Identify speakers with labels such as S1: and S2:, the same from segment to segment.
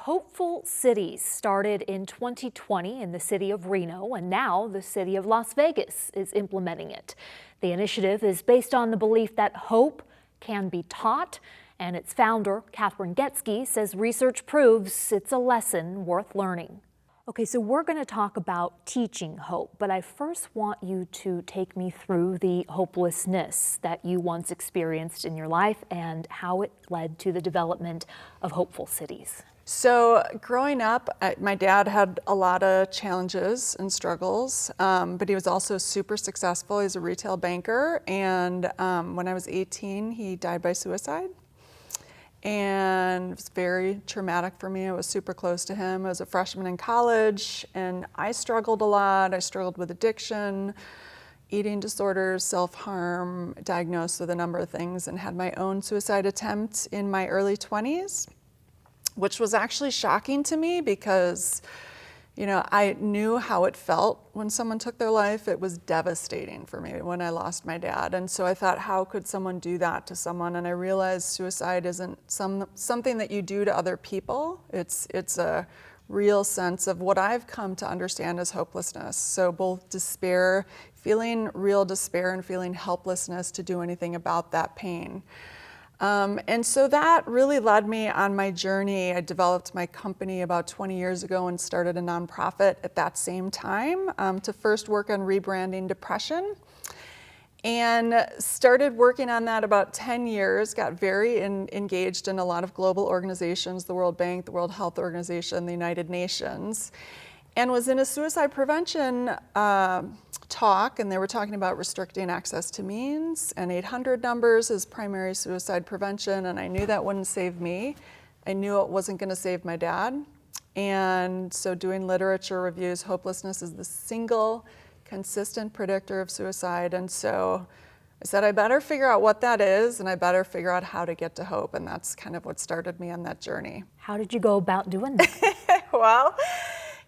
S1: Hopeful Cities started in 2020 in the city of Reno, and now the city of Las Vegas is implementing it. The initiative is based on the belief that hope can be taught, and its founder, Catherine Getsky, says research proves it's a lesson worth learning. Okay, so we're going to talk about teaching hope, but I first want you to take me through the hopelessness that you once experienced in your life and how it led to the development of Hopeful Cities.
S2: So growing up, my dad had a lot of challenges and struggles, but he was also super successful. He's a retail banker, and when I was 18, he died by suicide. And it was very traumatic for me. I was super close to him. I was a freshman in college, and I struggled a lot. I struggled with addiction, eating disorders, self-harm, diagnosed with a number of things, and had my own suicide attempt in my early 20s, which was actually shocking to me because, you know, I knew how it felt when someone took their life. It was devastating for me when I lost my dad. And so I thought, how could someone do that to someone? And I realized suicide isn't something that you do to other people. It's a real sense of what I've come to understand as hopelessness. So both despair, feeling real despair, and feeling helplessness to do anything about that pain. And so that really led me on my journey. I developed my company about 20 years ago and started a nonprofit at that same time to first work on rebranding depression. And started working on that about 10 years, got very engaged in a lot of global organizations, the World Bank, the World Health Organization, the United Nations, and was in a suicide prevention talk, and they were talking about restricting access to means and 800 numbers as primary suicide prevention, and I knew that wouldn't save me. I knew it wasn't going to save my dad. And so doing literature reviews, hopelessness is the single consistent predictor of suicide. And so I said, I better figure out what that is, and I better figure out how to get to hope. And that's kind of what started me on that journey.
S1: How did you go about doing that?
S2: Well,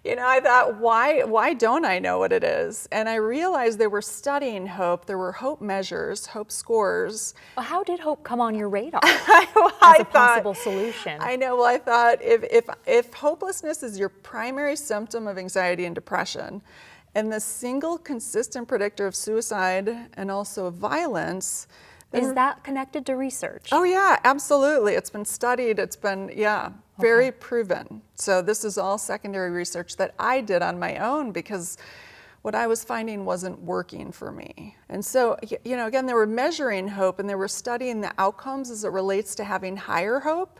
S2: you know, I thought, why don't I know what it is? And I realized they were studying hope. There were hope measures, hope scores.
S1: Well, how did hope come on your radar
S2: Well,
S1: as a possible solution?
S2: I know, well, I thought if hopelessness is your primary symptom of anxiety and depression, and the single consistent predictor of suicide and also violence.
S1: Is that connected to research?
S2: Oh yeah, absolutely. It's been studied, it's been, very proven. So this is all secondary research that I did on my own because what I was finding wasn't working for me. And so, you know, again, they were measuring hope and they were studying the outcomes as it relates to having higher hope.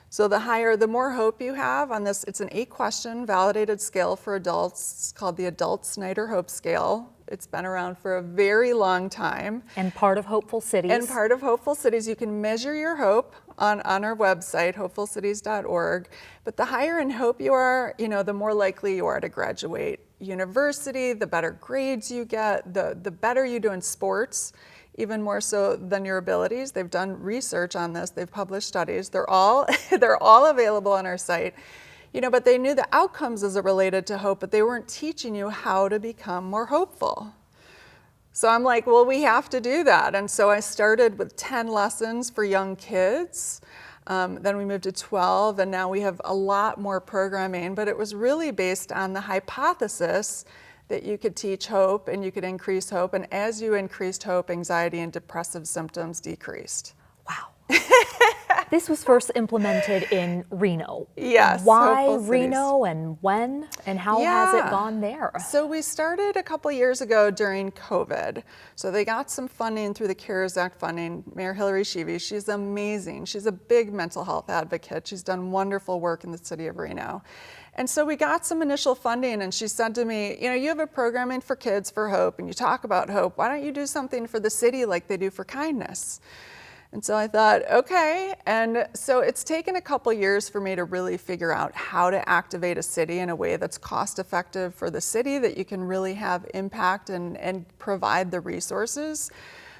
S2: So the more hope you have on this, it's an 8-question validated scale for adults. It's called the Adult Snyder Hope Scale. It's been around for a very long time.
S1: And part of Hopeful Cities.
S2: And part of Hopeful Cities, you can measure your hope on our website, hopefulcities.org. But the higher in hope you are, you know, the more likely you are to graduate university, the better grades you get, the better you do in sports, even more so than your abilities. They've done research on this. They've published studies. They're all available on our site. You know, but they knew the outcomes as it related to hope, but they weren't teaching you how to become more hopeful. So I'm like, well, we have to do that. And so I started with 10 lessons for young kids. Then we moved to 12, and now we have a lot more programming, but it was really based on the hypothesis that you could teach hope and you could increase hope. And as you increased hope, anxiety and depressive symptoms decreased.
S1: Wow. This was first implemented in Reno.
S2: Yes.
S1: Why Reno and when and how has it gone there?
S2: So we started a couple years ago during COVID. So they got some funding through the CARES Act funding. Mayor Hillary Sheevey, she's amazing. She's a big mental health advocate. She's done wonderful work in the city of Reno. And so we got some initial funding, and she said to me, you know, you have a programming for kids for hope and you talk about hope. Why don't you do something for the city like they do for kindness? And so I thought, okay. And so it's taken a couple years for me to really figure out how to activate a city in a way that's cost effective for the city, that you can really have impact and provide the resources.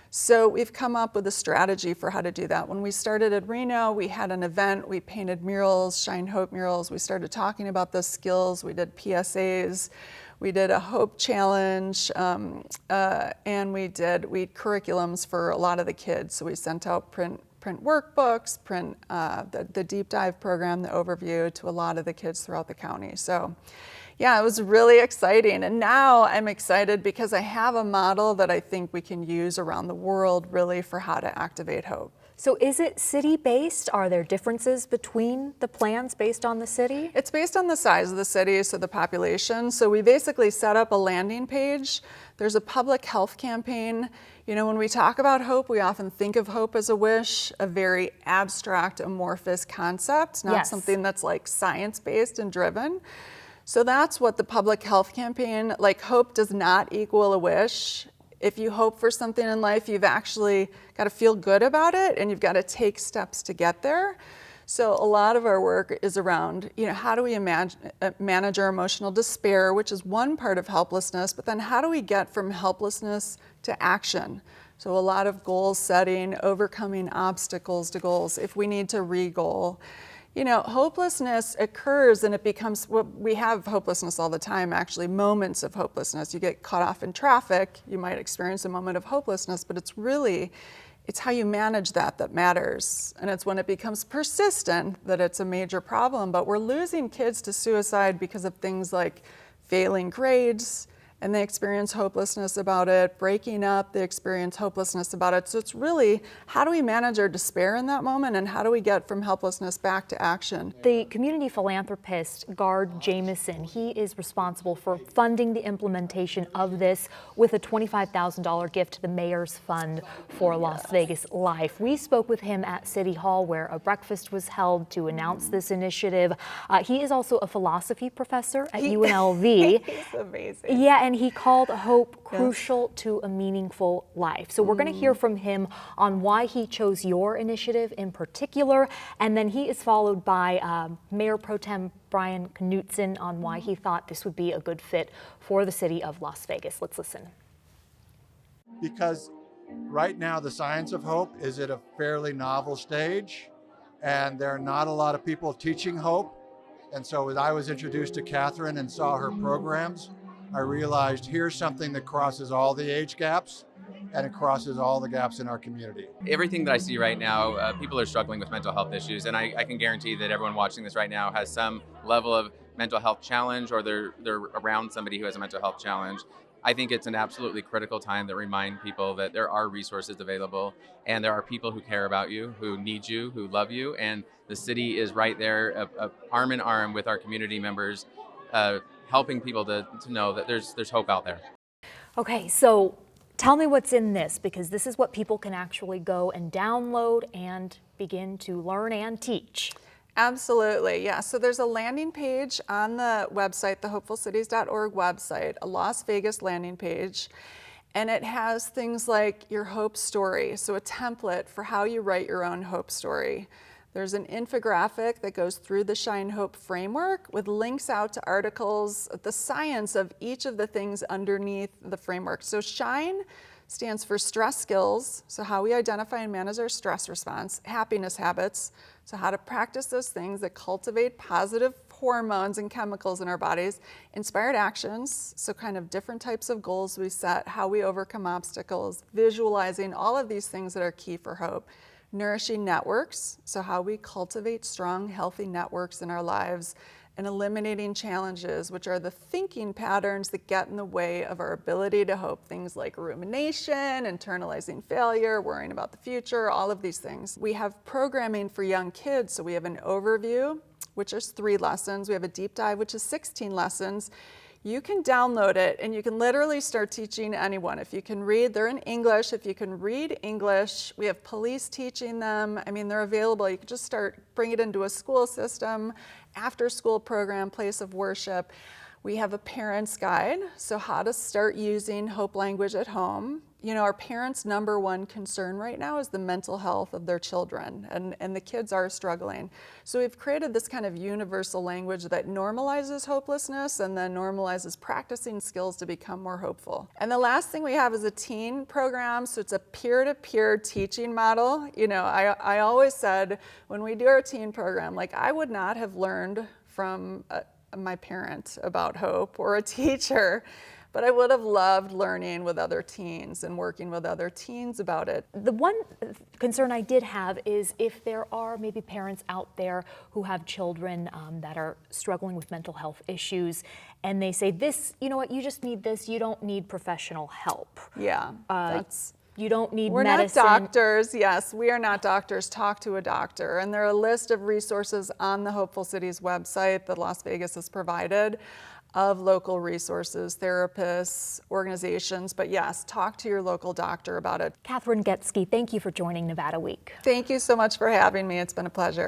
S2: So we've come up with a strategy for how to do that. When we started at Reno, we had an event, we painted murals, Shine Hope murals. We started talking about those skills. We did PSAs. We did a hope challenge, and we had curriculums for a lot of the kids. So we sent out print print workbooks, print the deep dive program, the overview to a lot of the kids throughout the county. So yeah, it was really exciting. And now I'm excited because I have a model that I think we can use around the world really for how to activate hope.
S1: So is it city-based? Are there differences between the plans based on the city?
S2: It's based on the size of the city, so the population. So we basically set up a landing page. There's a public health campaign. You know, when we talk about hope, we often think of hope as a wish, a very abstract, amorphous concept, not something that's like science-based and driven. So that's what the public health campaign, like hope does not equal a wish. If you hope for something in life, you've actually got to feel good about it and you've got to take steps to get there. So a lot of our work is around, you know, how do we manage our emotional despair, which is one part of helplessness, but then how do we get from helplessness to action? So a lot of goal setting, overcoming obstacles to goals, if we need to re-goal. You know, hopelessness occurs and it becomes, well, we have hopelessness all the time, actually, moments of hopelessness. You get caught off in traffic, you might experience a moment of hopelessness, but it's how you manage that matters. And it's when it becomes persistent that it's a major problem. But we're losing kids to suicide because of things like failing grades, and they experience hopelessness about it, breaking up, they experience hopelessness about it. So it's really, how do we manage our despair in that moment and how do we get from helplessness back to action?
S1: The community philanthropist, Gard Jameson, he is responsible for funding the implementation of this with a $25,000 gift to the Mayor's Fund for Las Vegas Life. We spoke with him at City Hall where a breakfast was held to announce this initiative. He is also a philosophy professor at UNLV.
S2: He's amazing.
S1: Yeah, and he called hope crucial to a meaningful life. So we're going to hear from him on why he chose your initiative in particular, and then he is followed by Mayor Pro Tem Brian Knutson on why he thought this would be a good fit for the city of Las Vegas. Let's listen.
S3: Because right now the science of hope is at a fairly novel stage, and there are not a lot of people teaching hope. And so as I was introduced to Catherine and saw her programs, I realized here's something that crosses all the age gaps and it crosses all the gaps in our community.
S4: Everything that I see right now, people are struggling with mental health issues, and I can guarantee that everyone watching this right now has some level of mental health challenge, or they're around somebody who has a mental health challenge. I think it's an absolutely critical time to remind people that there are resources available and there are people who care about you, who need you, who love you, and the city is right there, arm in arm with our community members, helping people to know that there's hope out there.
S1: Okay, so tell me what's in this, because this is what people can actually go and download and begin to learn and teach.
S2: Absolutely, yeah. So there's a landing page on the website, the hopefulcities.org website, a Las Vegas landing page, and it has things like your hope story, so a template for how you write your own hope story. There's an infographic that goes through the Shine Hope framework with links out to articles, the science of each of the things underneath the framework. So Shine stands for stress skills, so how we identify and manage our stress response, happiness habits, so how to practice those things that cultivate positive hormones and chemicals in our bodies, inspired actions, so kind of different types of goals we set, how we overcome obstacles, visualizing, all of these things that are key for hope. Nourishing networks, so how we cultivate strong, healthy networks in our lives, and eliminating challenges, which are the thinking patterns that get in the way of our ability to hope. Things like rumination, internalizing failure, worrying about the future, all of these things. We have programming for young kids, so we have an overview, which is 3 lessons. We have a deep dive, which is 16 lessons. You can download it and you can literally start teaching anyone. If you can read, they're in English. If you can read English, we have police teaching them. I mean, they're available. You can just bring it into a school system, after school program, place of worship. We have a parent's guide, so how to start using hope language at home. You know, our parents' #1 concern right now is the mental health of their children, and the kids are struggling. So we've created this kind of universal language that normalizes hopelessness and then normalizes practicing skills to become more hopeful. And the last thing we have is a teen program, so it's a peer-to-peer teaching model. You know, I always said when we do our teen program, like I would not have learned from my parent about hope or a teacher. But I would have loved learning with other teens and working with other teens about it.
S1: The one concern I did have is if there are maybe parents out there who have children that are struggling with mental health issues, and they say, this, you know what, you just need this, you don't need professional help.
S2: Yeah, that's.
S1: You don't need
S2: We're
S1: medicine.
S2: not doctors. Yes, we are not doctors. Talk to a doctor. And there are a list of resources on the Hopeful Cities website that Las Vegas has provided of local resources, therapists, organizations. But yes, talk to your local doctor about it.
S1: Catherine Getsky, thank you for joining Nevada Week.
S2: Thank you so much for having me. It's been a pleasure.